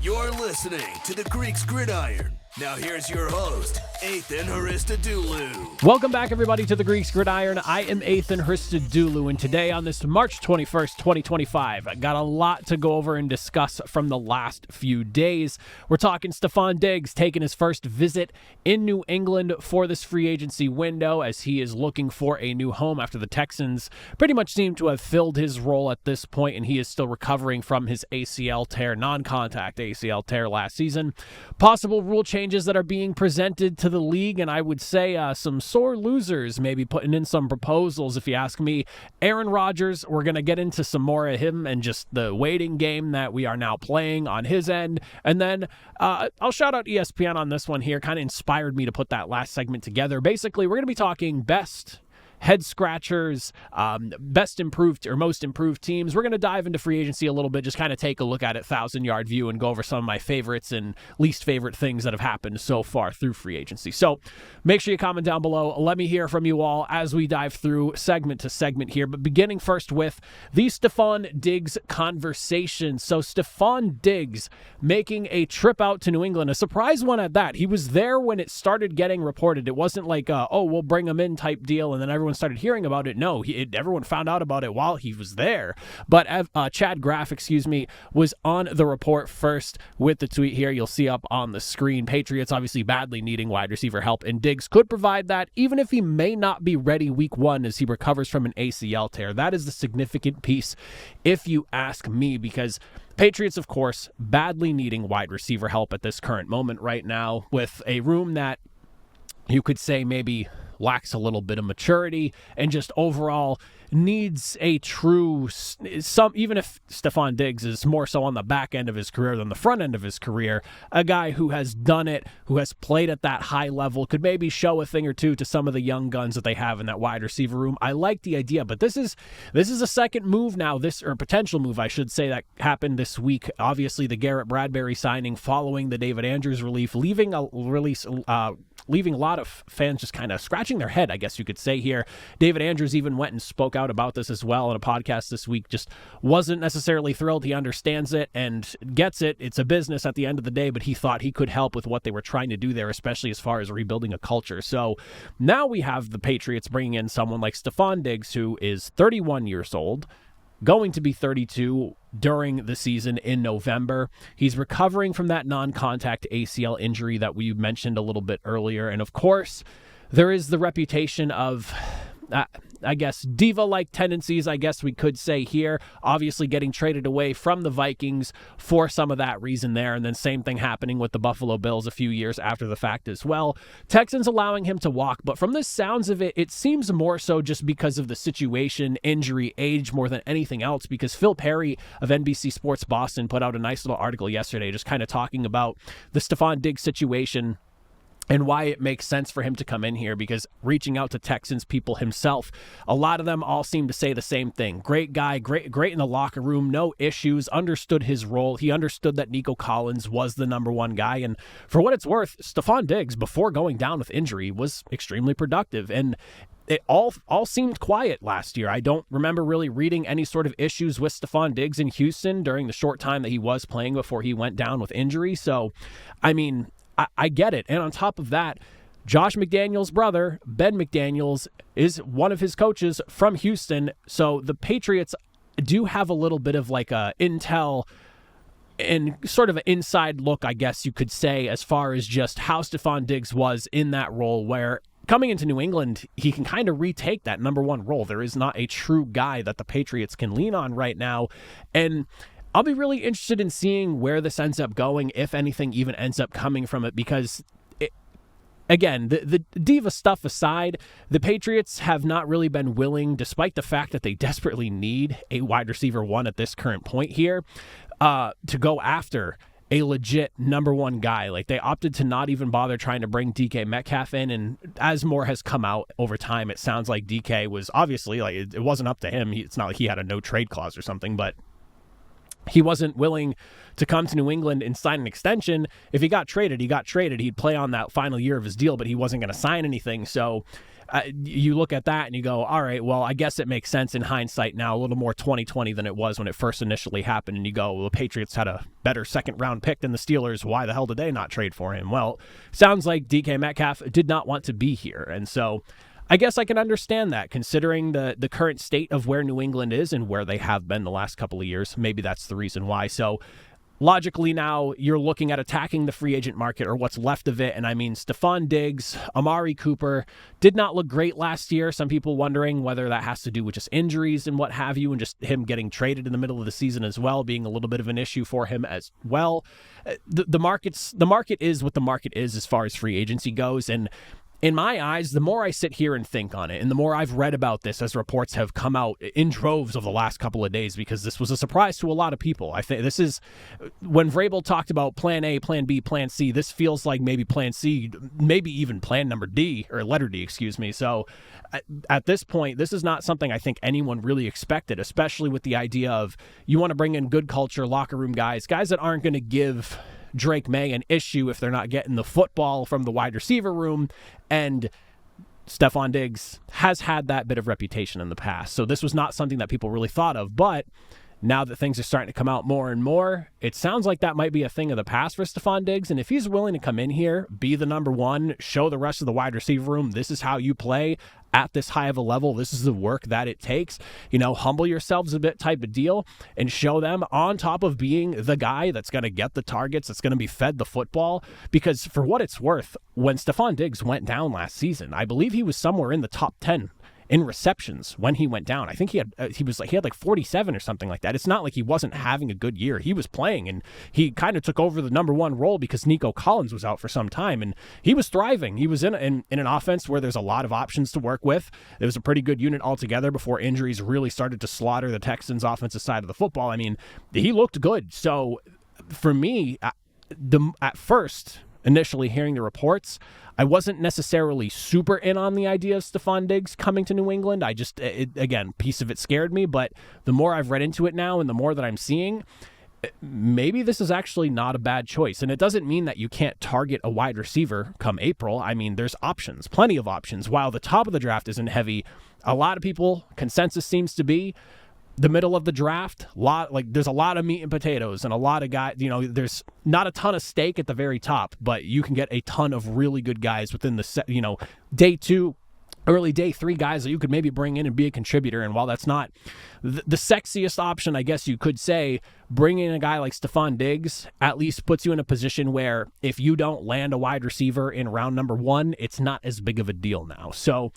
You're listening to the Greeks Gridiron. Now here's your host, Ethan Hristodoulou. Welcome back, everybody, to the Greeks Gridiron. I am Ethan Hristodoulou, and today on this March 21st, 2025, I got a lot to go over and discuss from the last few days. We're talking Stefon Diggs taking his first visit in New England for this free agency window as he is looking for a new home after the Texans pretty much seem to have filled his role at this point, and he is still recovering from his ACL tear, non-contact ACL tear last season. Possible rule changes that are being presented to the league, and I would say some sore losers maybe putting in some proposals, if you ask me. Aaron Rodgers, we're going to get into some more of him and just the waiting game that we are now playing on his end. And then I'll shout out ESPN on this one here. Kind of inspired me to put that last segment together. Basically, we're going to be talking best head scratchers, best improved or most improved teams. We're going to dive into free agency a little bit, just kind of take a look at it 1,000-yard view and go over some of my favorites and least favorite things that have happened so far through free agency. So make sure you comment down below. Let me hear from you all as we dive through segment to segment here, but beginning first with the Stefon Diggs conversation. So Stefon Diggs making a trip out to New England, a surprise one at that. He was there when it started getting reported. It wasn't like, we'll bring him in type deal, and then everyone started hearing about it. No, everyone found out about it while he was there. But Chad Graff, was on the report first with the tweet here. You'll see up on the screen. Patriots obviously badly needing wide receiver help, and Diggs could provide that, even if he may not be ready week one as he recovers from an ACL tear. That is the significant piece, if you ask me, because Patriots, of course, badly needing wide receiver help at this current moment right now, with a room that you could say maybe lacks a little bit of maturity and just overall needs a true, even if Stefon Diggs is more so on the back end of his career than the front end of his career, a guy who has done it, who has played at that high level, could maybe show a thing or two to some of the young guns that they have in that wide receiver room. I like the idea, but this is a second move now, or potential move, I should say, that happened this week. Obviously, the Garrett Bradbury signing following the David Andrews relief, leaving a lot of fans just kind of scratching their head, I guess you could say here. David Andrews even went and spoke out about this as well in a podcast this week. Just wasn't necessarily thrilled. He understands it and gets it. It's a business at the end of the day, but he thought he could help with what they were trying to do there, especially as far as rebuilding a culture. So now we have the Patriots bringing in someone like Stefon Diggs, who is 31 years old, going to be 32 during the season in November. He's recovering from that non-contact ACL injury that we mentioned a little bit earlier. And of course, there is the reputation of, I guess, diva-like tendencies, I guess we could say here. Obviously getting traded away from the Vikings for some of that reason there, and then same thing happening with the Buffalo Bills a few years after the fact as well. Texans allowing him to walk, but from the sounds of it, it seems more so just because of the situation, injury, age more than anything else, because Phil Perry of NBC Sports Boston put out a nice little article yesterday just kind of talking about the Stefon Diggs situation and why it makes sense for him to come in here, because reaching out to Texans people himself, a lot of them all seem to say the same thing. Great guy, great in the locker room, no issues, understood his role. He understood that Nico Collins was the number one guy. And for what it's worth, Stefon Diggs, before going down with injury, was extremely productive. And it all seemed quiet last year. I don't remember really reading any sort of issues with Stefon Diggs in Houston during the short time that he was playing before he went down with injury. So, I mean, I get it. And on top of that, Josh McDaniels' brother, Ben McDaniels, is one of his coaches from Houston. So the Patriots do have a little bit of like a intel and sort of an inside look, I guess you could say, as far as just how Stefon Diggs was in that role, where coming into New England, he can kind of retake that number one role. There is not a true guy that the Patriots can lean on right now. And I'll be really interested in seeing where this ends up going, if anything even ends up coming from it, because, again, the diva stuff aside, the Patriots have not really been willing, despite the fact that they desperately need a wide receiver one at this current point here, to go after a legit number one guy. Like, they opted to not even bother trying to bring DK Metcalf in, and as more has come out over time, it sounds like DK was obviously, like, it wasn't up to him. It's not like he had a no trade clause or something, but he wasn't willing to come to New England and sign an extension. If he got traded, he got traded. He'd play on that final year of his deal, but he wasn't going to sign anything. So you look at that and you go, all right, well, I guess it makes sense in hindsight now, a little more 2020 than it was when it first initially happened. And you go, well, the Patriots had a better second-round pick than the Steelers. Why the hell did they not trade for him? Well, sounds like DK Metcalf did not want to be here. And so I guess I can understand that, considering the current state of where New England is and where they have been the last couple of years. Maybe that's the reason why. So logically now you're looking at attacking the free agent market, or what's left of it. And I mean, Stefon Diggs, Amari Cooper did not look great last year. Some people wondering whether that has to do with just injuries and what have you, and just him getting traded in the middle of the season as well, being a little bit of an issue for him as well. The market is what the market is as far as free agency goes. And in my eyes, the more I sit here and think on it, and the more I've read about this as reports have come out in droves over the last couple of days, because this was a surprise to a lot of people. I think this is, when Vrabel talked about plan A, plan B, plan C, this feels like maybe plan C, maybe even plan number D, or letter D, excuse me. So at this point, this is not something I think anyone really expected, especially with the idea of you want to bring in good culture, locker room guys that aren't going to give Drake May an issue if they're not getting the football from the wide receiver room. And Stefon Diggs has had that bit of reputation in the past. So this was not something that people really thought of. But now that things are starting to come out more and more, it sounds like that might be a thing of the past for Stefon Diggs. And if he's willing to come in here, be the number one, show the rest of the wide receiver room, this is how you play at this high of a level, this is the work that it takes, humble yourselves a bit type of deal, and show them, on top of being the guy that's going to get the targets, that's going to be fed the football. Because for what it's worth, when Stefon Diggs went down last season, I believe he was somewhere in the top 10 in receptions when he went down. I think he had like 47 or something like that. It's not like he wasn't having a good year. He was playing, and he kind of took over the number one role because Nico Collins was out for some time, and he was thriving. He was in an offense where there's a lot of options to work with. It was a pretty good unit altogether before injuries really started to slaughter the Texans' offensive side of the football. I mean, he looked good. So for me, at first, initially hearing the reports, I wasn't necessarily super in on the idea of Stefon Diggs coming to New England. Again, piece of it scared me, but the more I've read into it now and the more that I'm seeing, maybe this is actually not a bad choice. And it doesn't mean that you can't target a wide receiver come April. I mean, there's options, plenty of options. While the top of the draft isn't heavy, a lot of people, consensus seems to be, the middle of the draft, there's a lot of meat and potatoes, and a lot of guys, there's not a ton of steak at the very top, but you can get a ton of really good guys within the day 2, early day 3 guys that you could maybe bring in and be a contributor. And while that's not the sexiest option, I guess you could say, bringing in a guy like Stefon Diggs at least puts you in a position where if you don't land a wide receiver in round number 1, it's not as big of a deal now. So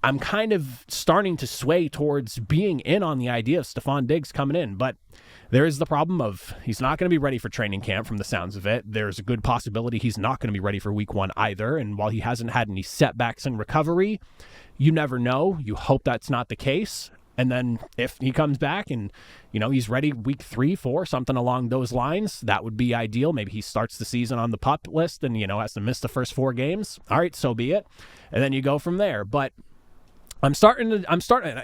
I'm kind of starting to sway towards being in on the idea of Stefon Diggs coming in, but there is the problem of he's not going to be ready for training camp from the sounds of it. There's a good possibility he's not going to be ready for week 1 either, and while he hasn't had any setbacks in recovery, you never know. You hope that's not the case. And then if he comes back and, he's ready week 3, 4, something along those lines, that would be ideal. Maybe he starts the season on the PUP list and, has to miss the first 4 games. All right, so be it. And then you go from there. But I'm starting,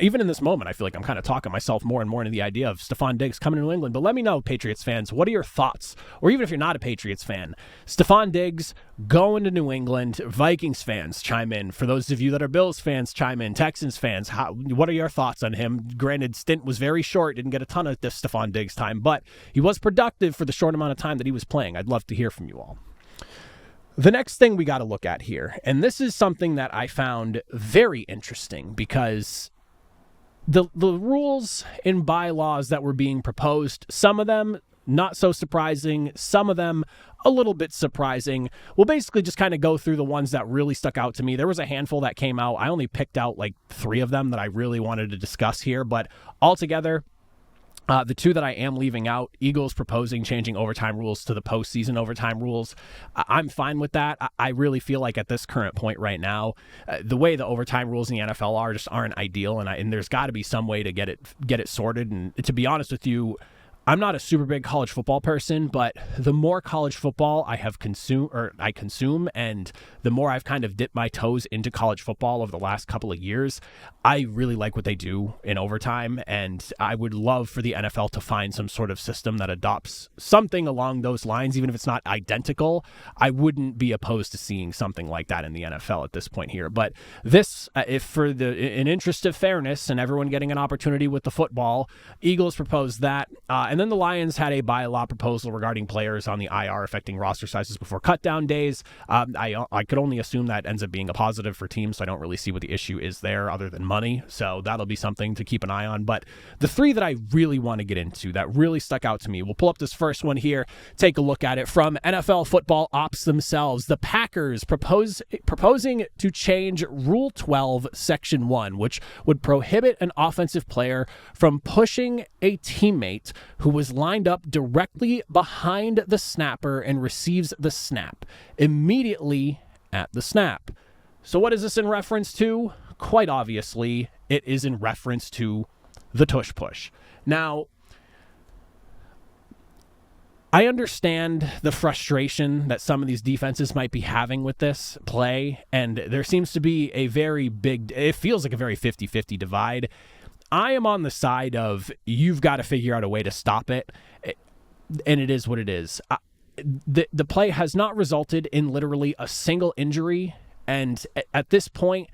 even in this moment, I feel like I'm kind of talking myself more and more into the idea of Stefon Diggs coming to New England. But let me know, Patriots fans, what are your thoughts? Or even if you're not a Patriots fan, Stefon Diggs going to New England. Vikings fans, chime in. For those of you that are Bills fans, chime in. Texans fans, what are your thoughts on him? Granted, stint was very short, didn't get a ton of this Stefon Diggs time, but he was productive for the short amount of time that he was playing. I'd love to hear from you all. The next thing we got to look at here, and this is something that I found very interesting, because the rules and bylaws that were being proposed, some of them not so surprising, some of them a little bit surprising. We'll basically just kind of go through the ones that really stuck out to me. There was a handful that came out. I only picked out like 3 of them that I really wanted to discuss here, but altogether, the 2 that I am leaving out, Eagles proposing changing overtime rules to the postseason overtime rules. I'm fine with that. I really feel like at this current point right now, the way the overtime rules in the NFL are just aren't ideal, and there's got to be some way to get it sorted. And to be honest with you, I'm not a super big college football person, but the more college football I consume, and the more I've kind of dipped my toes into college football over the last couple of years, I really like what they do in overtime, and I would love for the NFL to find some sort of system that adopts something along those lines, even if it's not identical. I wouldn't be opposed to seeing something like that in the NFL at this point here. But this, in interest of fairness and everyone getting an opportunity with the football, Eagles proposed that, and then the Lions had a bylaw proposal regarding players on the IR affecting roster sizes before cutdown days. I could only assume that ends up being a positive for teams, so I don't really see what the issue is there other than money. So that'll be something to keep an eye on. But the three that I really want to get into that really stuck out to me, we'll pull up this first one here, take a look at it from NFL football ops themselves. The Packers proposing to change Rule 12, Section 1, which would prohibit an offensive player from pushing a teammate who was lined up directly behind the snapper and receives the snap immediately at the snap. So what is this in reference to? Quite obviously, it is in reference to the tush push. Now, I understand the frustration that some of these defenses might be having with this play, and there seems to be it feels like a very 50-50 divide. I am on the side of you've got to figure out a way to stop it, and it is what it is. The play has not resulted in literally a single injury, and at this point,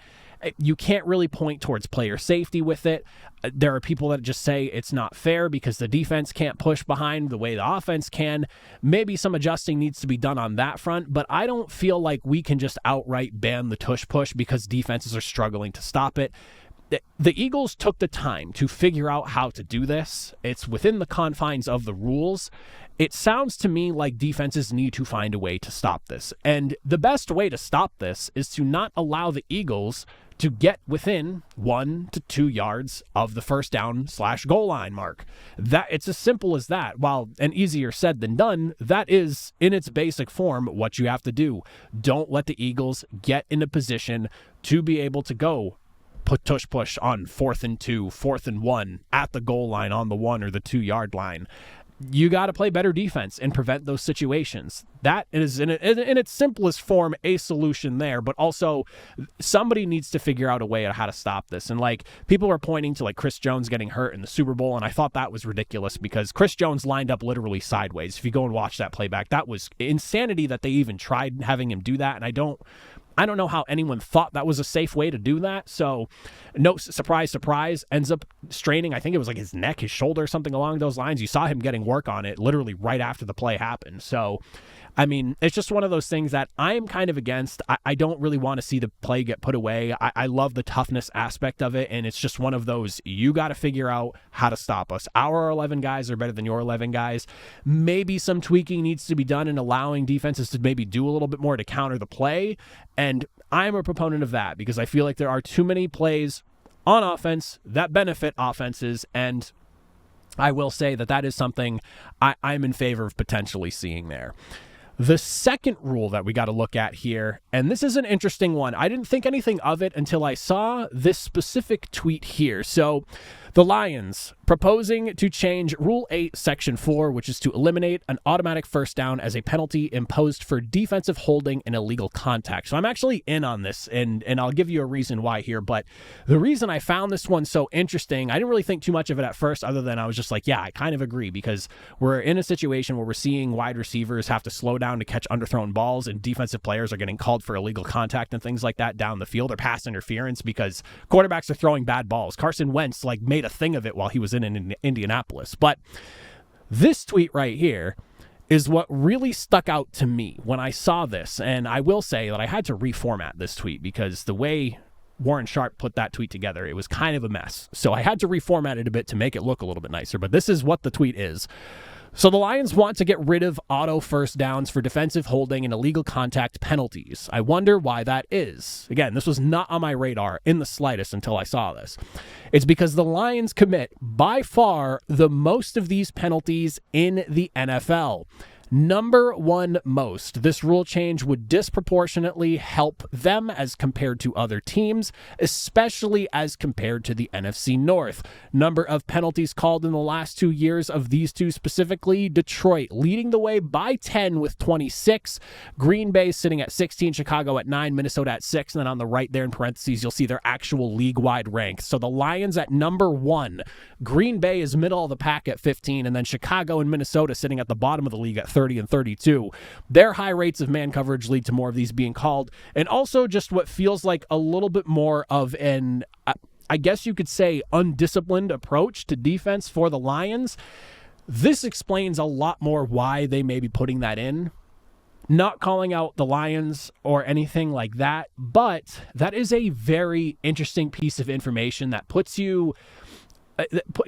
you can't really point towards player safety with it. There are people that just say it's not fair because the defense can't push behind the way the offense can. Maybe some adjusting needs to be done on that front, but I don't feel like we can just outright ban the tush push because defenses are struggling to stop it. The Eagles took the time to figure out how to do this. It's within the confines of the rules. It sounds to me like defenses need to find a way to stop this. And the best way to stop this is to not allow the Eagles to get within 1 to 2 yards of the first down / goal line mark. That it's as simple as that. While and easier said than done, that is in its basic form what you have to do. Don't let the Eagles get in a position to be able to go tush push on 4th and 2, 4th and 1 at the goal line on the 1 or the 2 yard line. You got to play better defense and prevent those situations. That is, in its simplest form, a solution there, but also somebody needs to figure out a way on how to stop this. And like people are pointing to like Chris Jones getting hurt in the Super Bowl, and I thought that was ridiculous because Chris Jones lined up literally sideways. If you go and watch that playback, that was insanity that they even tried having him do that, and I don't know how anyone thought that was a safe way to do that. So, no surprise, ends up straining. I think it was like his neck, his shoulder, something along those lines. You saw him getting work on it literally right after the play happened. So, I mean, it's just one of those things that I am kind of against. I don't really want to see the play get put away. I love the toughness aspect of it, and it's just one of those, you got to figure out how to stop us. Our 11 guys are better than your 11 guys. Maybe some tweaking needs to be done in allowing defenses to maybe do a little bit more to counter the play, and I'm a proponent of that because I feel like there are too many plays on offense that benefit offenses, and I will say that is something I'm in favor of potentially seeing there. The second rule that we got to look at here, and this is an interesting one. I didn't think anything of it until I saw this specific tweet here. So the Lions proposing to change Rule 8, Section 4, which is to eliminate an automatic first down as a penalty imposed for defensive holding and illegal contact. So I'm actually in on this, and I'll give you a reason why here. But the reason I found this one so interesting, I didn't really think too much of it at first, other than I was just like, yeah, I kind of agree, because we're in a situation where we're seeing wide receivers have to slow down to catch underthrown balls, and defensive players are getting called for illegal contact and things like that down the field, or pass interference because quarterbacks are throwing bad balls. Carson Wentz made a thing of it while he was in Indianapolis. But this tweet right here is what really stuck out to me when I saw this. And I will say that I had to reformat this tweet because the way Warren Sharp put that tweet together, it was kind of a mess. So I had to reformat it a bit to make it look a little bit nicer. But this is what the tweet is. So the Lions want to get rid of auto first downs for defensive holding and illegal contact penalties. I wonder why that is. Again, this was not on my radar in the slightest until I saw this. It's because the Lions commit by far the most of these penalties in the NFL. Number one most. This rule change would disproportionately help them as compared to other teams, especially as compared to the NFC North. Number of penalties called in the last 2 years of these two specifically, Detroit leading the way by 10 with 26, Green Bay sitting at 16, Chicago at 9, Minnesota at 6, and then on the right there in parentheses, you'll see their actual league-wide rank. So the Lions at number 1, Green Bay is middle of the pack at 15, and then Chicago and Minnesota sitting at the bottom of the league at 30 and 32. Their high rates of man coverage lead to more of these being called, and also just what feels like a little bit more of an, I guess you could say, undisciplined approach to defense for the Lions. This explains a lot more why they may be putting that in. Not calling out the Lions or anything like that, but that is a very interesting piece of information that puts you,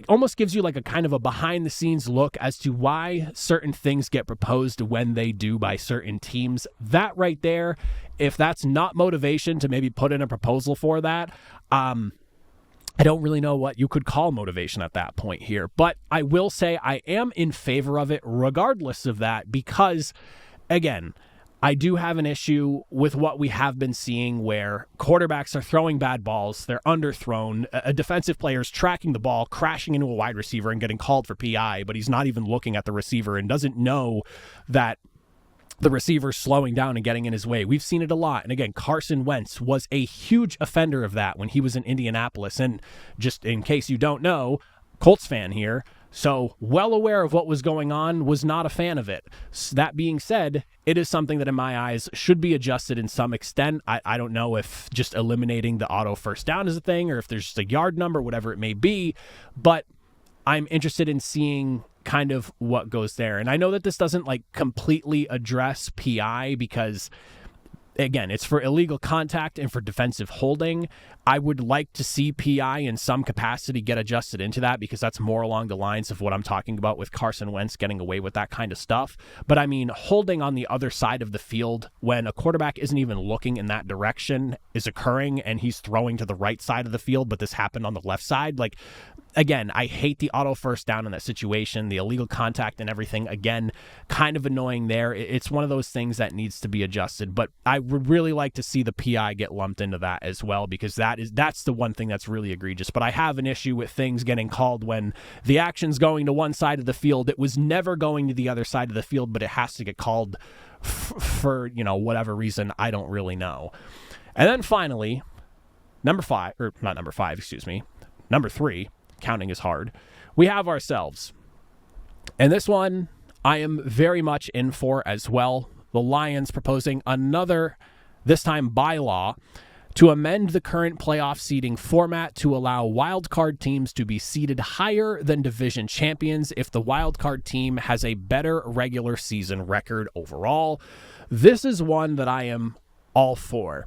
almost gives you like a kind of a behind the scenes look as to why certain things get proposed when they do by certain teams. That right there, if that's not motivation to maybe put in a proposal for that, I don't really know what you could call motivation at that point here. But I will say I am in favor of it regardless of that, because again, I do have an issue with what we have been seeing where quarterbacks are throwing bad balls, they're underthrown, a defensive player is tracking the ball, crashing into a wide receiver and getting called for PI, but he's not even looking at the receiver and doesn't know that the receiver's slowing down and getting in his way. We've seen it a lot. And again, Carson Wentz was a huge offender of that when he was in Indianapolis. And just in case you don't know, Colts fan here, so well aware of what was going on, was not a fan of it. That being said, it is something that in my eyes should be adjusted in some extent. I don't know if just eliminating the auto first down is a thing or if there's just a yard number, whatever it may be, but I'm interested in seeing kind of what goes there. And I know that this doesn't like completely address PI because, again, it's for illegal contact and for defensive holding. I would like to see PI in some capacity get adjusted into that because that's more along the lines of what I'm talking about with Carson Wentz getting away with that kind of stuff. But I mean, holding on the other side of the field when a quarterback isn't even looking in that direction is occurring and he's throwing to the right side of the field, but this happened on the left side. Like, again, I hate the auto first down in that situation, the illegal contact and everything. Again, kind of annoying there. It's one of those things that needs to be adjusted, but I would really like to see the PI get lumped into that as well, because that's the one thing that's really egregious. But I have an issue with things getting called when the action's going to one side of the field. It was never going to the other side of the field, but it has to get called for, whatever reason. I don't really know. And then finally, number 3, counting is hard, we have ourselves. And this one I am very much in for as well. The Lions proposing another, this time bylaw, to amend the current playoff seeding format to allow wildcard teams to be seeded higher than division champions if the wildcard team has a better regular season record overall. This is one that I am all for.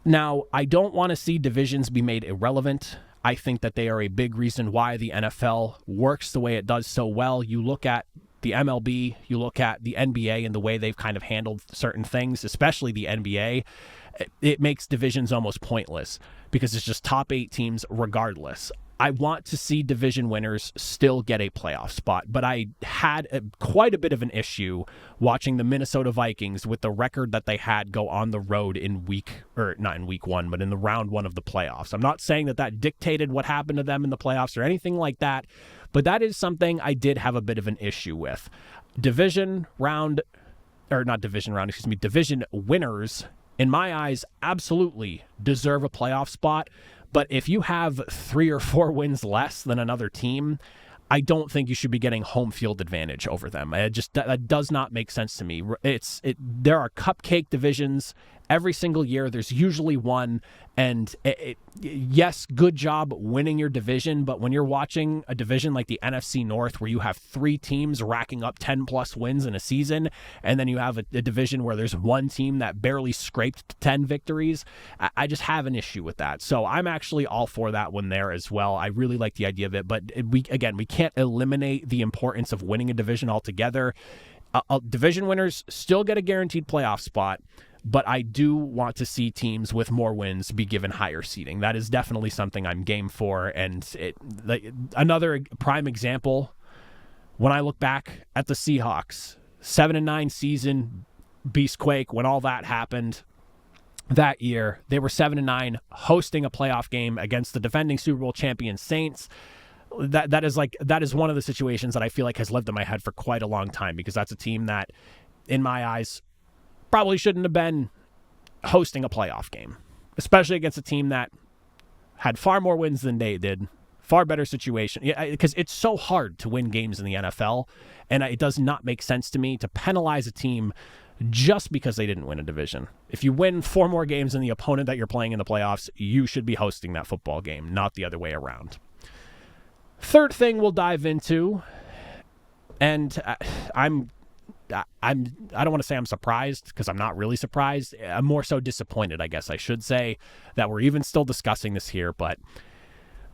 Now, I don't want to see divisions be made irrelevant. I think that they are a big reason why the NFL works the way it does so well. You look at the MLB, you look at the NBA and the way they've kind of handled certain things, especially the NBA, it makes divisions almost pointless because it's just top 8 teams regardless. I want to see division winners still get a playoff spot, but I had quite a bit of an issue watching the Minnesota Vikings with the record that they had go on the road not in week 1, but in the round 1 of the playoffs. I'm not saying that dictated what happened to them in the playoffs or anything like that, but that is something I did have a bit of an issue with. Division winners, in my eyes, absolutely deserve a playoff spot. But if you have 3 or 4 wins less than another team, I don't think you should be getting home field advantage over them. That does not make sense to me. There are cupcake divisions every single year. There's usually one, and yes, good job winning your division, but when you're watching a division like the NFC North where you have 3 teams racking up 10 plus wins in a season, and then you have a division where there's one team that barely scraped 10 victories, I just have an issue with that. So I'm actually all for that one there as well. I really like the idea of it, but we can't eliminate the importance of winning a division altogether. Division winners still get a guaranteed playoff spot, but I do want to see teams with more wins be given higher seeding. That is definitely something I'm game for. And another prime example, when I look back at the Seahawks, 7-9 season, Beastquake, when all that happened that year. They were 7-9, hosting a playoff game against the defending Super Bowl champion Saints. That is one of the situations that I feel like has lived in my head for quite a long time, because that's a team that, in my eyes, probably shouldn't have been hosting a playoff game, especially against a team that had far more wins than they did, far better situation. Yeah, because it's so hard to win games in the NFL, and it does not make sense to me to penalize a team just because they didn't win a division. If you win 4 more games than the opponent that you're playing in the playoffs, you should be hosting that football game, not the other way around. Third thing we'll dive into, and I don't want to say I'm surprised, because I'm not really surprised. I'm more so disappointed, I guess I should say, that we're even still discussing this here. But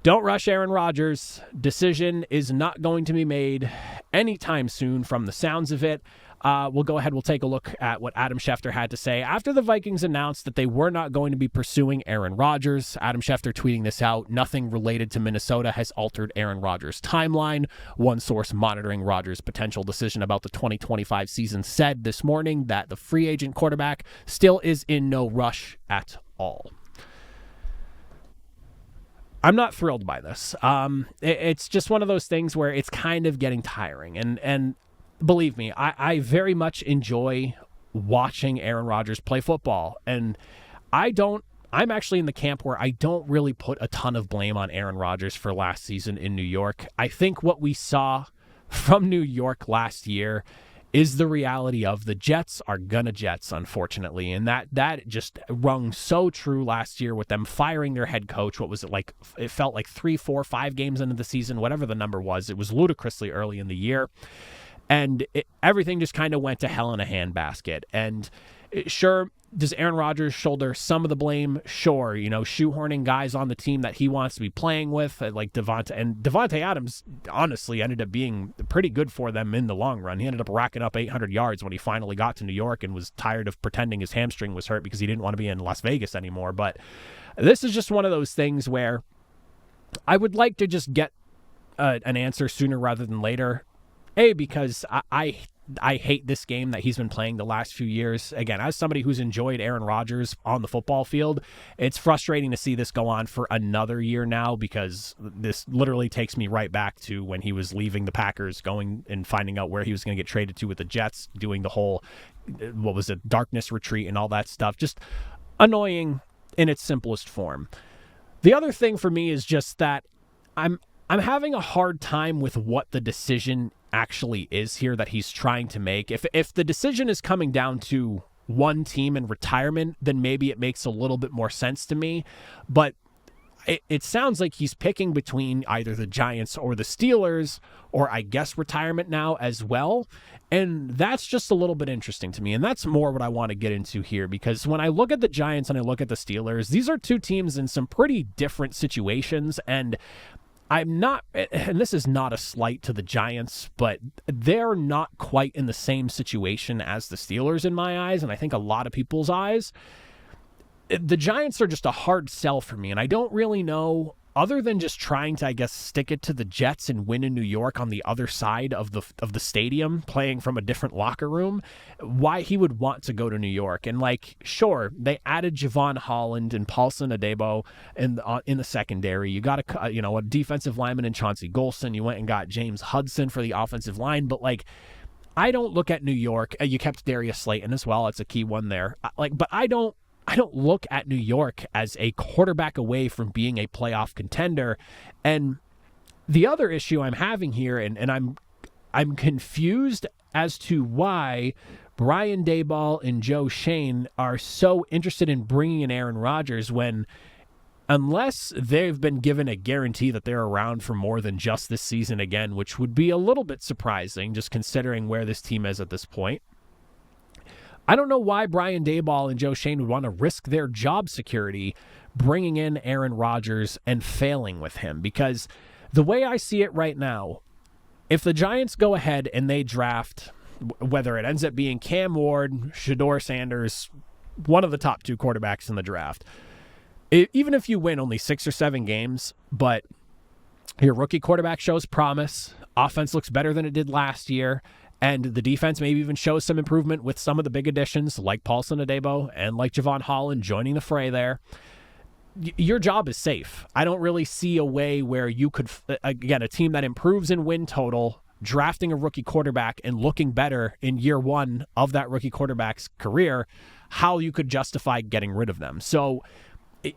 don't rush Aaron Rodgers. Decision is not going to be made anytime soon from the sounds of it. We'll go ahead. We'll take a look at what Adam Schefter had to say after the Vikings announced that they were not going to be pursuing Aaron Rodgers. Adam Schefter tweeting this out: nothing related to Minnesota has altered Aaron Rodgers' timeline. One source monitoring Rodgers' potential decision about the 2025 season said this morning that the free agent quarterback still is in no rush at all. I'm not thrilled by this. It's just one of those things where it's kind of getting tiring. And believe me, I very much enjoy watching Aaron Rodgers play football. And I'm actually in the camp where I don't really put a ton of blame on Aaron Rodgers for last season in New York. I think what we saw from New York last year is the reality of the Jets are gonna Jets, unfortunately. And that just rung so true last year with them firing their head coach. What was it like? It felt like 3, 4, 5 games into the season, whatever the number was. It was ludicrously early in the year. And everything just kind of went to hell in a handbasket. And sure, does Aaron Rodgers shoulder some of the blame? Sure, shoehorning guys on the team that he wants to be playing with, like Devontae Adams, honestly ended up being pretty good for them in the long run. He ended up racking up 800 yards when he finally got to New York and was tired of pretending his hamstring was hurt because he didn't want to be in Las Vegas anymore. But this is just one of those things where I would like to just get an answer sooner rather than later. Because I hate this game that he's been playing the last few years. Again, as somebody who's enjoyed Aaron Rodgers on the football field, it's frustrating to see this go on for another year now, because this literally takes me right back to when he was leaving the Packers, going and finding out where he was going to get traded to with the Jets, doing the whole, darkness retreat and all that stuff. Just annoying in its simplest form. The other thing for me is just that I'm having a hard time with what the decision actually is here that he's trying to make. If the decision is coming down to one team in retirement, then maybe it makes a little bit more sense to me. But it sounds like he's picking between either the Giants or the Steelers, or I guess retirement now as well. And that's just a little bit interesting to me. And that's more what I want to get into here, because when I look at the Giants and I look at the Steelers, these are two teams in some pretty different situations. And I'm not, and this is not a slight to the Giants, but they're not quite in the same situation as the Steelers in my eyes, and I think a lot of people's eyes. The Giants are just a hard sell for me, and I don't really know, other than just trying to, I guess, stick it to the Jets and win in New York on the other side of the stadium, playing from a different locker room, why he would want to go to New York. And sure, they added Javon Holland and Paulson Adebo in the secondary. You got a defensive lineman in Chauncey Golston. You went and got James Hudson for the offensive line, but I don't look at New York. You kept Darius Slayton as well. It's a key one there. But I don't look at New York as a quarterback away from being a playoff contender. And the other issue I'm having here, and I'm confused as to why Brian Daboll and Joe Schoen are so interested in bringing in Aaron Rodgers, when unless they've been given a guarantee that they're around for more than just this season again, which would be a little bit surprising just considering where this team is at this point, I don't know why Brian Daboll and Joe Schoen would want to risk their job security bringing in Aaron Rodgers and failing with him. Because the way I see it right now, if the Giants go ahead and they draft, whether it ends up being Cam Ward, Shedeur Sanders, one of the top 2 quarterbacks in the draft, even if you win only 6 or 7 games, but your rookie quarterback shows promise, offense looks better than it did last year, And the defense maybe even shows some improvement with some of the big additions like Paulson Adebo and like Javon Holland joining the fray there. Your job is safe. I don't really see a way where you could, again, a team that improves in win total, drafting a rookie quarterback and looking better in year one of that rookie quarterback's career, how you could justify getting rid of them. So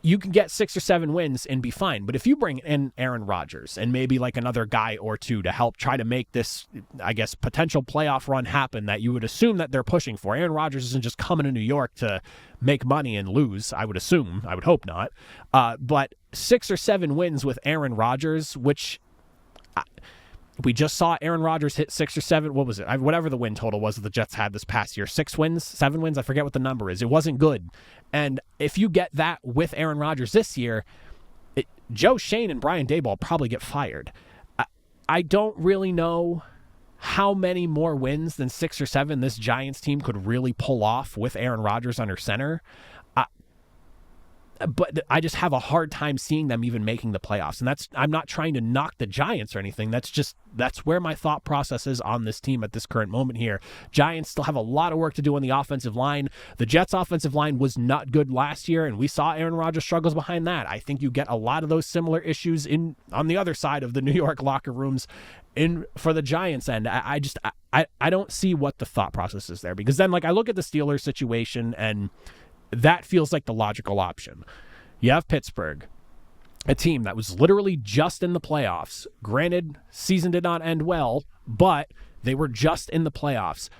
you can get 6 or 7 wins and be fine. But if you bring in Aaron Rodgers and maybe like another guy or two to help try to make this, I guess, potential playoff run happen that you would assume that they're pushing for. Aaron Rodgers isn't just coming to New York to make money and lose, I would assume. I would hope not. But 6 or 7 wins with Aaron Rodgers, which we just saw Aaron Rodgers hit 6 or 7. What was it? Whatever the win total was that the Jets had this past year. 6 wins, 7 wins. I forget what the number is. It wasn't good. And if you get that with Aaron Rodgers this year, Joe Shane and Brian Daboll probably get fired. I don't really know how many more wins than 6 or 7 this Giants team could really pull off with Aaron Rodgers under center. But I just have a hard time seeing them even making the playoffs. And I'm not trying to knock the Giants or anything. That's where my thought process is on this team at this current moment here. Giants still have a lot of work to do on the offensive line. The Jets' offensive line was not good last year, and we saw Aaron Rodgers struggles behind that. I think you get a lot of those similar issues on the other side of the New York locker rooms for the Giants end. I don't see what the thought process is there, because then I look at the Steelers situation, and that feels like the logical option. You have Pittsburgh, a team that was literally just in the playoffs. Granted, season did not end well, but they were just in the playoffs.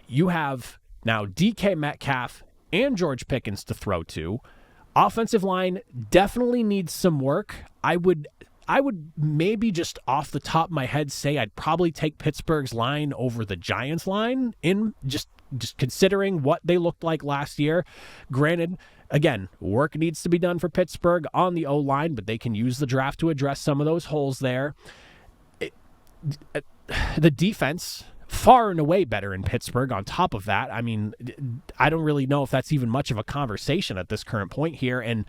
You have now DK Metcalf and George Pickens to throw to. Offensive line definitely needs some work. I would maybe just off the top of my head say I'd probably take Pittsburgh's line over the Giants line in just considering what they looked like last year. Granted, again, work needs to be done for Pittsburgh on the O-line, but they can use the draft to address some of those holes there. The defense, far and away better in Pittsburgh on top of that. I mean, I don't really know if that's even much of a conversation at this current point here. And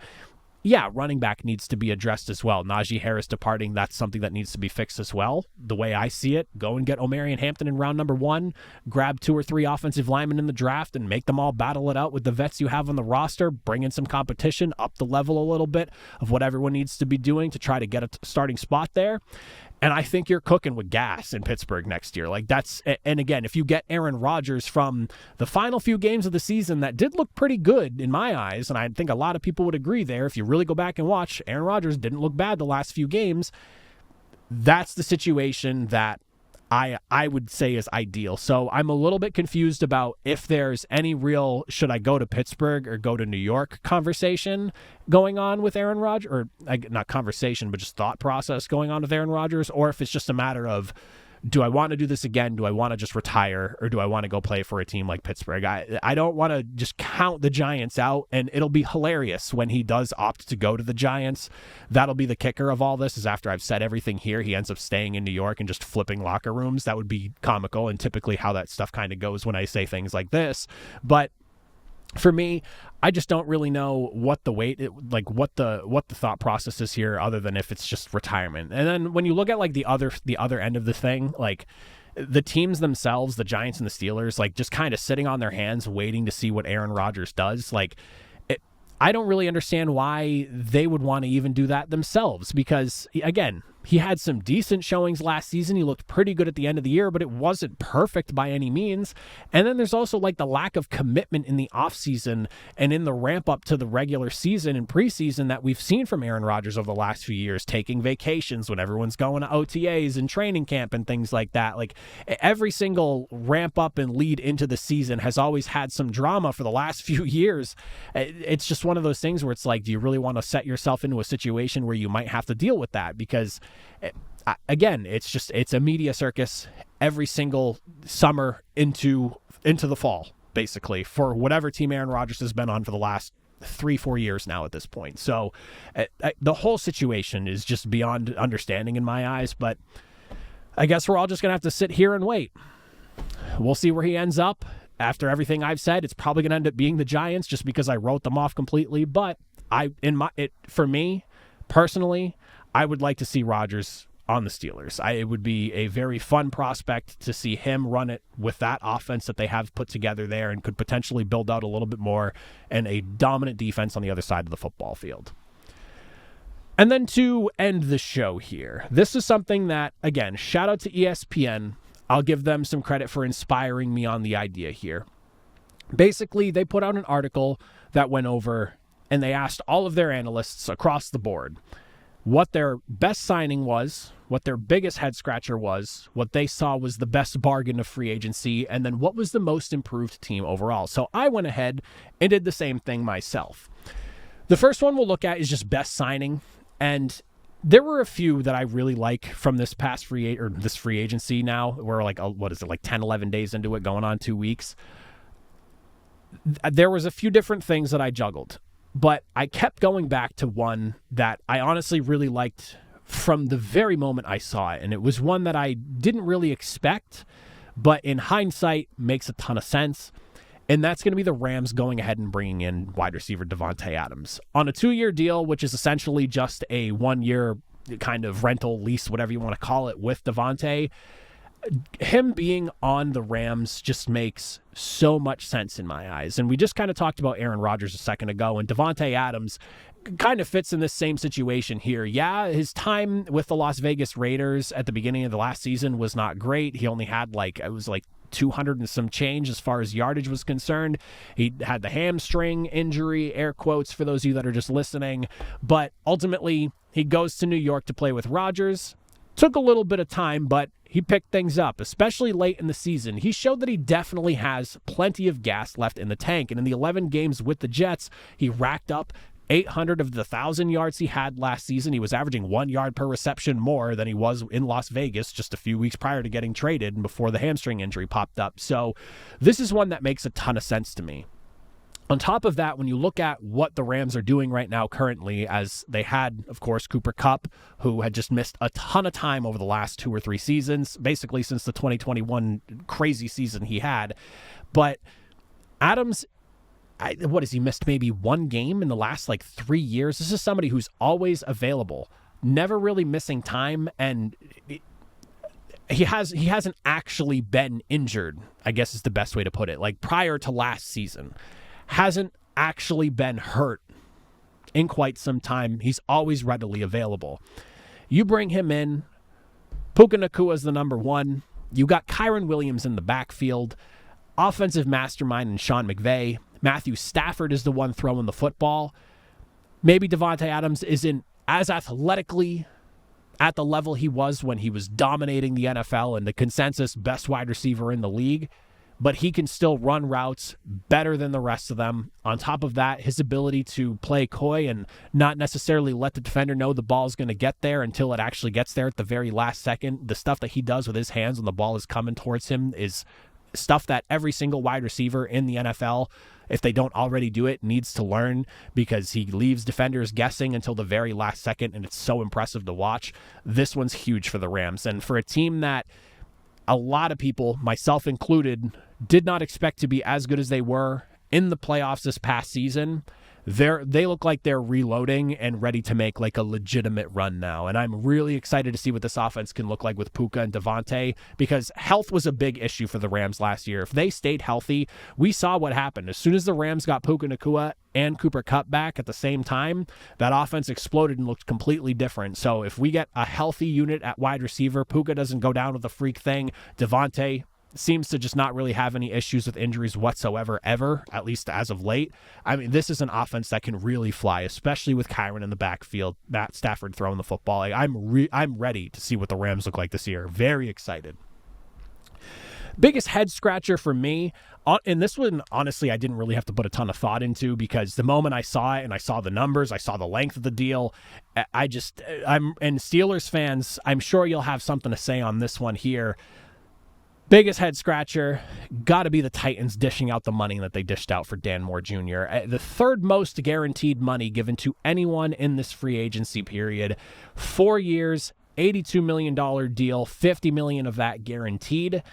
yeah, running back needs to be addressed as well. Najee Harris departing, that's something that needs to be fixed as well. The way I see it, go and get Omarion Hampton in round number 1, grab 2 or 3 offensive linemen in the draft and make them all battle it out with the vets you have on the roster, bring in some competition, up the level a little bit of what everyone needs to be doing to try to get a starting spot there. And I think you're cooking with gas in Pittsburgh next year. And again, if you get Aaron Rodgers from the final few games of the season that did look pretty good in my eyes, and I think a lot of people would agree there, if you really go back and watch, Aaron Rodgers didn't look bad the last few games. That's the situation that I would say is ideal. So I'm a little bit confused about if there's any real should I go to Pittsburgh or go to New York conversation going on with Aaron Rodgers, or not conversation, but just thought process going on with Aaron Rodgers, or if it's just a matter of, do I want to do this again? Do I want to just retire, or do I want to go play for a team like Pittsburgh? I don't want to just count the Giants out, and it'll be hilarious when he does opt to go to the Giants. That'll be the kicker of all this, is after I've said everything here, he ends up staying in New York and just flipping locker rooms. That would be comical, and typically how that stuff kind of goes when I say things like this. But for me, I just don't really know what the what the thought process is here, other than if it's just retirement. And then when you look at the other end of the thing, the teams themselves, the Giants and the Steelers, just kind of sitting on their hands waiting to see what Aaron Rodgers does. I don't really understand why they would want to even do that themselves, because again, he had some decent showings last season. He looked pretty good at the end of the year, but it wasn't perfect by any means. And then there's also the lack of commitment in the offseason and in the ramp up to the regular season and preseason that we've seen from Aaron Rodgers over the last few years, taking vacations when everyone's going to OTAs and training camp and things like that. Every single ramp up and lead into the season has always had some drama for the last few years. It's just one of those things where it's do you really want to set yourself into a situation where you might have to deal with that? Because again, it's a media circus every single summer into the fall, basically, for whatever team Aaron Rodgers has been on for the last 3-4 years now at this point. So the whole situation is just beyond understanding in my eyes, but I guess we're all just gonna have to sit here and wait. We'll see where he ends up. After everything I've said, it's probably gonna end up being the Giants, just because I wrote them off completely. But for me personally, I would like to see Rodgers on the Steelers. It would be a very fun prospect to see him run it with that offense that they have put together there and could potentially build out a little bit more and a dominant defense on the other side of the football field. And then to end the show here, this is something that, again, shout out to ESPN. I'll give them some credit for inspiring me on the idea here. Basically, they put out an article that went over and they asked all of their analysts across the board what their best signing was, what their biggest head scratcher was, what they saw was the best bargain of free agency, and then what was the most improved team overall. So I went ahead and did the same thing myself. The first one we'll look at is just best signing, and there were a few that I really like from this past free agency now. We're like, 10, 11 days into it, going on 2 weeks. There was a few different things that I juggled. But I kept going back to one that I honestly really liked from the very moment I saw it. And it was one that I didn't really expect, but in hindsight makes a ton of sense. And that's going to be the Rams going ahead and bringing in wide receiver Davante Adams on a 2-year deal, which is essentially just a 1-year kind of rental lease, whatever you want to call it, with Davante. Him being on the Rams just makes so much sense in my eyes. And we just kind of talked about Aaron Rodgers a second ago, and Davante Adams kind of fits in this same situation here. Yeah, his time with the Las Vegas Raiders at the beginning of the last season was not great. He only had 200 and some change as far as yardage was concerned. He had the hamstring injury, air quotes for those of you that are just listening. But ultimately, he goes to New York to play with Rodgers. Took a little bit of time, but he picked things up, especially late in the season. He showed that he definitely has plenty of gas left in the tank. And in the 11 games with the Jets, he racked up 800 of the 1,000 yards he had last season. He was averaging 1 yard per reception more than he was in Las Vegas just a few weeks prior to getting traded and before the hamstring injury popped up. So this is one that makes a ton of sense to me. On top of that, when you look at what the Rams are doing right now currently, as they had, of course, Cooper Kupp, who had just missed a ton of time over the last 2 or 3 seasons, basically since the 2021 crazy season he had. But Adams, he missed maybe 1 game in the last 3 years. This is somebody who's always available, never really missing time, and he hasn't actually been injured, I guess is the best way to put it. Prior to last season, hasn't actually been hurt in quite some time. He's always readily available. You bring him in, Puka Nacua is the number 1. You got Kyren Williams in the backfield, offensive mastermind in Sean McVay. Matthew Stafford is the one throwing the football. Maybe Davante Adams isn't as athletically at the level he was when he was dominating the NFL and the consensus best wide receiver in the league, but he can still run routes better than the rest of them. On top of that, his ability to play coy and not necessarily let the defender know the ball is going to get there until it actually gets there at the very last second. The stuff that he does with his hands when the ball is coming towards him is stuff that every single wide receiver in the NFL, if they don't already do it, needs to learn, because he leaves defenders guessing until the very last second, and it's so impressive to watch. This one's huge for the Rams. And for a team that a lot of people, myself included, did not expect to be as good as they were in the playoffs this past season, they look like they're reloading and ready to make a legitimate run now. And I'm really excited to see what this offense can look like with Puka and Davante, because health was a big issue for the Rams last year. If they stayed healthy, we saw what happened. As soon as the Rams got Puka Nacua and Cooper Kupp back at the same time, that offense exploded and looked completely different. So if we get a healthy unit at wide receiver, Puka doesn't go down with a freak thing, Davante seems to just not really have any issues with injuries whatsoever, ever, at least as of late. I mean, this is an offense that can really fly, especially with Kyren in the backfield, Matt Stafford throwing the football. I'm ready to see what the Rams look like this year. Very excited. Biggest head scratcher for me, and this one, honestly, I didn't really have to put a ton of thought into, because the moment I saw it and I saw the numbers, I saw the length of the deal, and Steelers fans, I'm sure you'll have something to say on this one here. Biggest head scratcher, got to be the Titans dishing out the money that they dished out for Dan Moore Jr. The third most guaranteed money given to anyone in this free agency period. 4 years, $82 million deal, $50 million of that guaranteed.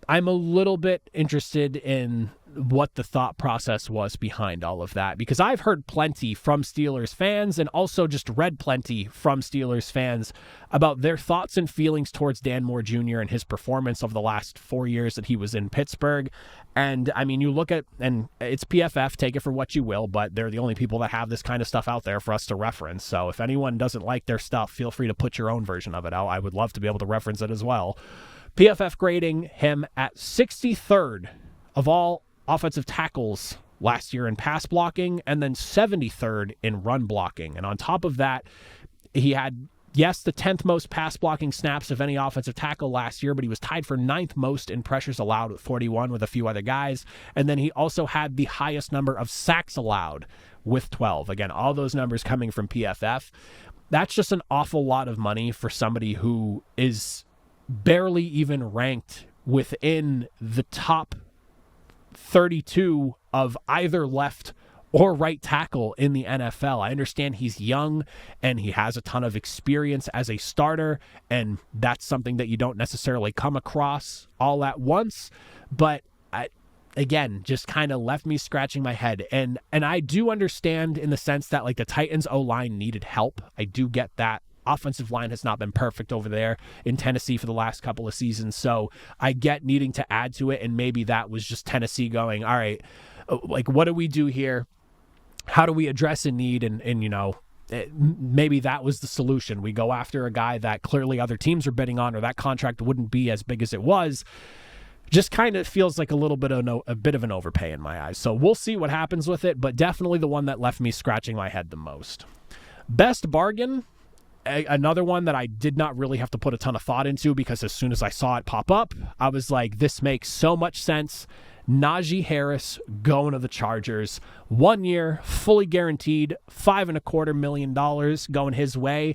I'm a little bit interested in what the thought process was behind all of that, because I've heard plenty from Steelers fans and also just read plenty from Steelers fans about their thoughts and feelings towards Dan Moore Jr. and his performance over the last 4 years that he was in Pittsburgh. And I mean, you look at, and it's PFF, take it for what you will, but they're the only people that have this kind of stuff out there for us to reference. So if anyone doesn't like their stuff, feel free to put your own version of it out. I would love to be able to reference it as well. PFF grading him at 63rd of all offensive tackles last year in pass blocking, and then 73rd in run blocking. And on top of that, he had, yes, the 10th most pass blocking snaps of any offensive tackle last year, but he was tied for 9th most in pressures allowed with 41 with a few other guys. And then he also had the highest number of sacks allowed with 12. Again, all those numbers coming from PFF. That's just an awful lot of money for somebody who is barely even ranked within the top 32 of either left or right tackle in the NFL. I understand he's young and he has a ton of experience as a starter, and that's something that you don't necessarily come across all at once, but again, just kind of left me scratching my head. And I do understand in the sense that like the Titans O-line needed help. I do get that. Offensive line has not been perfect over there in Tennessee for the last couple of seasons. So I get needing to add to it. And maybe that was just Tennessee going, all right, like, what do we do here? How do we address a need? And you know, maybe that was the solution. We go after a guy that clearly other teams are bidding on, or that contract wouldn't be as big as it was. Just kind of feels like a bit of an overpay in my eyes. So we'll see what happens with it, but definitely the one that left me scratching my head the most. Best bargain, another one that I did not really have to put a ton of thought into, because as soon as I saw it pop up, I was like, this makes so much sense. Najee Harris going to the Chargers. 1 year, fully guaranteed, $5.25 million going his way.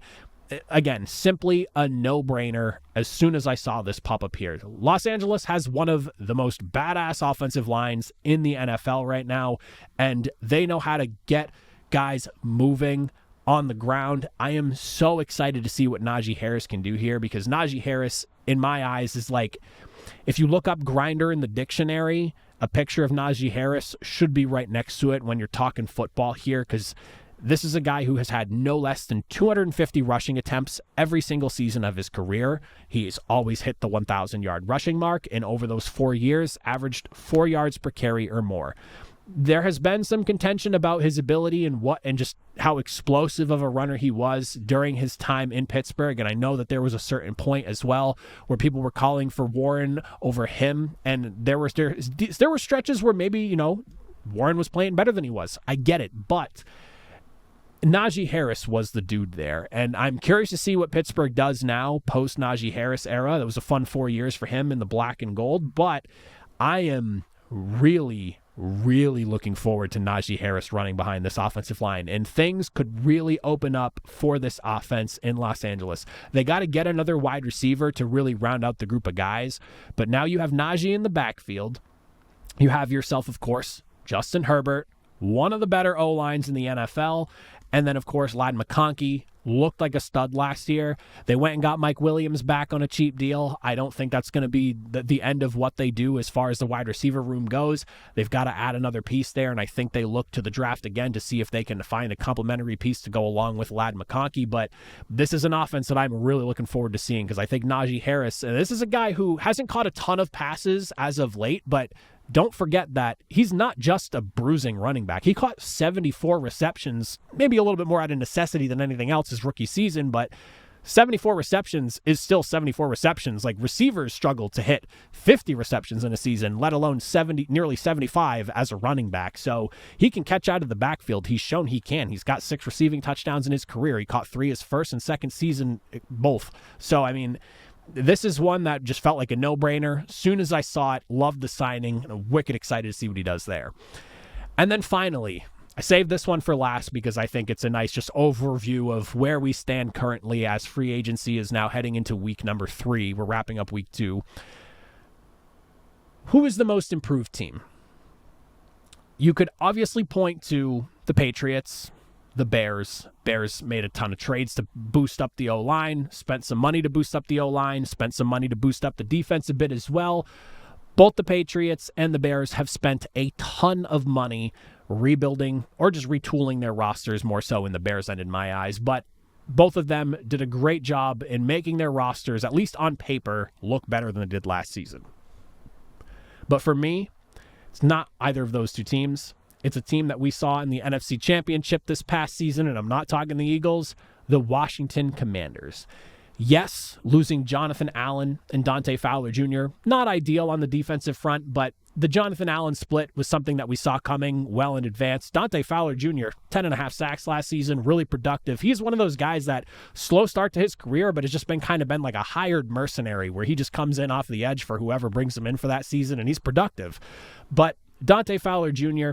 Again, simply a no-brainer as soon as I saw this pop up here. Los Angeles has one of the most badass offensive lines in the NFL right now, and they know how to get guys moving on the ground. I am so excited to see what Najee Harris can do here, because Najee Harris, in my eyes, is like, if you look up grinder in the dictionary, a picture of Najee Harris should be right next to it when you're talking football here, because this is a guy who has had no less than 250 rushing attempts every single season of his career. He's always hit the 1,000-yard rushing mark, and over those 4 years, averaged 4 yards per carry or more. There has been some contention about his ability and just how explosive of a runner he was during his time in Pittsburgh. And I know that there was a certain point as well where people were calling for Warren over him. And there were stretches where maybe, you know, Warren was playing better than he was. I get it. But Najee Harris was the dude there. And I'm curious to see what Pittsburgh does now post Najee Harris era. That was a fun 4 years for him in the black and gold. But I am really looking forward to Najee Harris running behind this offensive line, and things could really open up for this offense in Los Angeles. They got to get another wide receiver to really round out the group of guys, but now you have Najee in the backfield. You have yourself, of course, Justin Herbert, one of the better O-lines in the NFL, and then, of course, Ladd McConkey looked like a stud last year. They went and got Mike Williams back on a cheap deal. I don't think that's going to be the end of what they do as far as the wide receiver room goes. They've got to add another piece there, and I think they look to the draft again to see if they can find a complementary piece to go along with Ladd McConkey. But this is an offense that I'm really looking forward to seeing, because I think Najee Harris, and this is a guy who hasn't caught a ton of passes as of late, but don't forget that he's not just a bruising running back. He caught 74 receptions, maybe a little bit more out of necessity than anything else his rookie season, but 74 receptions is still 74 receptions. Like, receivers struggle to hit 50 receptions in a season, let alone nearly 75 as a running back. So he can catch out of the backfield. He's shown he can. He's got 6 receiving touchdowns in his career. He caught 3 his first and second season, both. So, I mean, this is one that just felt like a no-brainer. Soon as I saw it, loved the signing, and I'm wicked excited to see what he does there. And then finally, I saved this one for last because I think it's a nice just overview of where we stand currently as free agency is now heading into week number 3. We're wrapping up week 2. Who is the most improved team? You could obviously point to the Patriots, the Bears. Bears made a ton of trades to boost up the O-line, spent some money to boost up the O-line, spent some money to boost up the defense a bit as well. Both the Patriots and the Bears have spent a ton of money rebuilding or just retooling their rosters, more so in the Bears end in my eyes. But both of them did a great job in making their rosters, at least on paper, look better than they did last season. But for me, it's not either of those two teams. It's a team that we saw in the NFC Championship this past season, and I'm not talking the Eagles, the Washington Commanders. Yes, losing Jonathan Allen and Dante Fowler Jr., not ideal on the defensive front, but the Jonathan Allen split was something that we saw coming well in advance. Dante Fowler Jr., 10.5 sacks last season, really productive. He's one of those guys that slow start to his career, but has just been like a hired mercenary where he just comes in off the edge for whoever brings him in for that season, and he's productive. But Dante Fowler Jr.,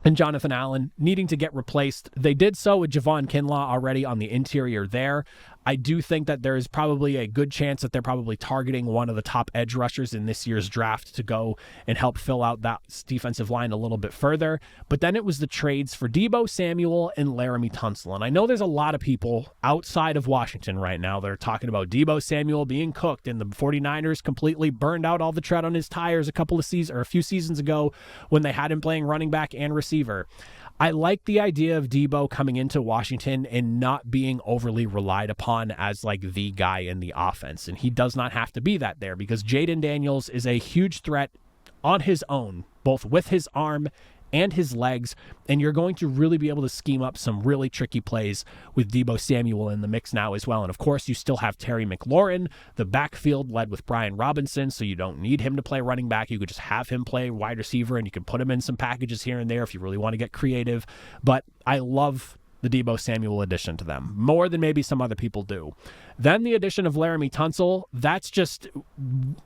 and Jonathan Allen needing to get replaced. They did so with Javon Kinlaw already on the interior there. I do think that there is probably a good chance that they're probably targeting one of the top edge rushers in this year's draft to go and help fill out that defensive line a little bit further. But then it was the trades for Deebo Samuel and Laramie Tunsil. And I know there's a lot of people outside of Washington right now that are talking about Deebo Samuel being cooked, and the 49ers completely burned out all the tread on his tires a few seasons ago when they had him playing running back and receiver. I like the idea of Deebo coming into Washington and not being overly relied upon as like the guy in the offense. And he does not have to be that there, because Jaden Daniels is a huge threat on his own, both with his arm and his legs, and you're going to really be able to scheme up some really tricky plays with Deebo Samuel in the mix now as well. And of course, you still have Terry McLaurin, the backfield led with Brian Robinson, so you don't need him to play running back. You could just have him play wide receiver, and you can put him in some packages here and there if you really want to get creative. But I love the Deebo Samuel addition to them, more than maybe some other people do. Then the addition of Laramie Tunsil, that's just,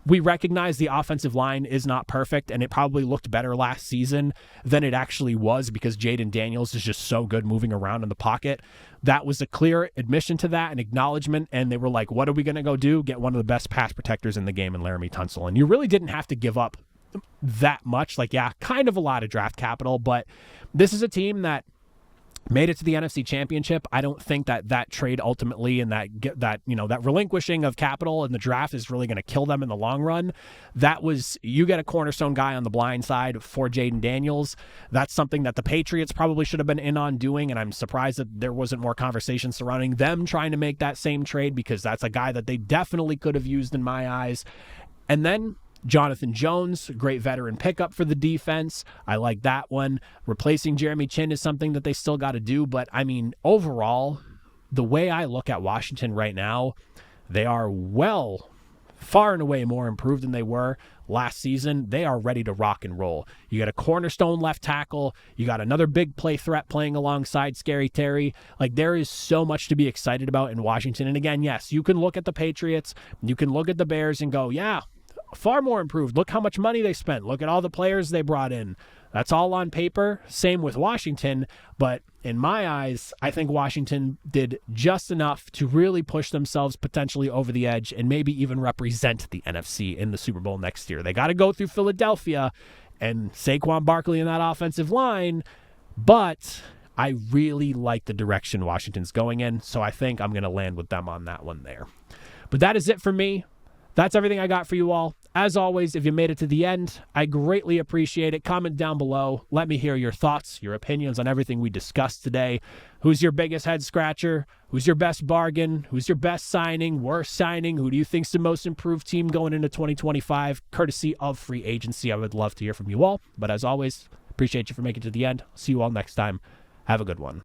we recognize the offensive line is not perfect, and it probably looked better last season than it actually was because Jaden Daniels is just so good moving around in the pocket. That was a clear admission to that and acknowledgement, and they were like, what are we going to go do? Get one of the best pass protectors in the game in Laramie Tunsil. And you really didn't have to give up that much. Like, yeah, kind of a lot of draft capital, but this is a team that made it to the NFC Championship. I don't think that trade ultimately and that relinquishing of capital in the draft is really going to kill them in the long run. That was, you get a cornerstone guy on the blind side for Jaden Daniels. That's something that the Patriots probably should have been in on doing, and I'm surprised that there wasn't more conversation surrounding them trying to make that same trade, because that's a guy that they definitely could have used in my eyes. And then Jonathan Jones, great veteran pickup for the defense. I like that one. Replacing Jeremy Chin is something that they still got to do. But, I mean, overall, the way I look at Washington right now, they are far and away more improved than they were last season. They are ready to rock and roll. You got a cornerstone left tackle. You got another big play threat playing alongside Scary Terry. Like, there is so much to be excited about in Washington. And again, yes, you can look at the Patriots, you can look at the Bears and go, yeah, far more improved. Look how much money they spent. Look at all the players they brought in. That's all on paper. Same with Washington. But in my eyes, I think Washington did just enough to really push themselves potentially over the edge and maybe even represent the NFC in the Super Bowl next year. They got to go through Philadelphia and Saquon Barkley in that offensive line. But I really like the direction Washington's going in. So I think I'm going to land with them on that one there. But that is it for me. That's everything I got for you all. As always, if you made it to the end, I greatly appreciate it. Comment down below. Let me hear your thoughts, your opinions on everything we discussed today. Who's your biggest head scratcher? Who's your best bargain? Who's your best signing, worst signing? Who do you think's the most improved team going into 2025? Courtesy of free agency. I would love to hear from you all. But as always, appreciate you for making it to the end. See you all next time. Have a good one.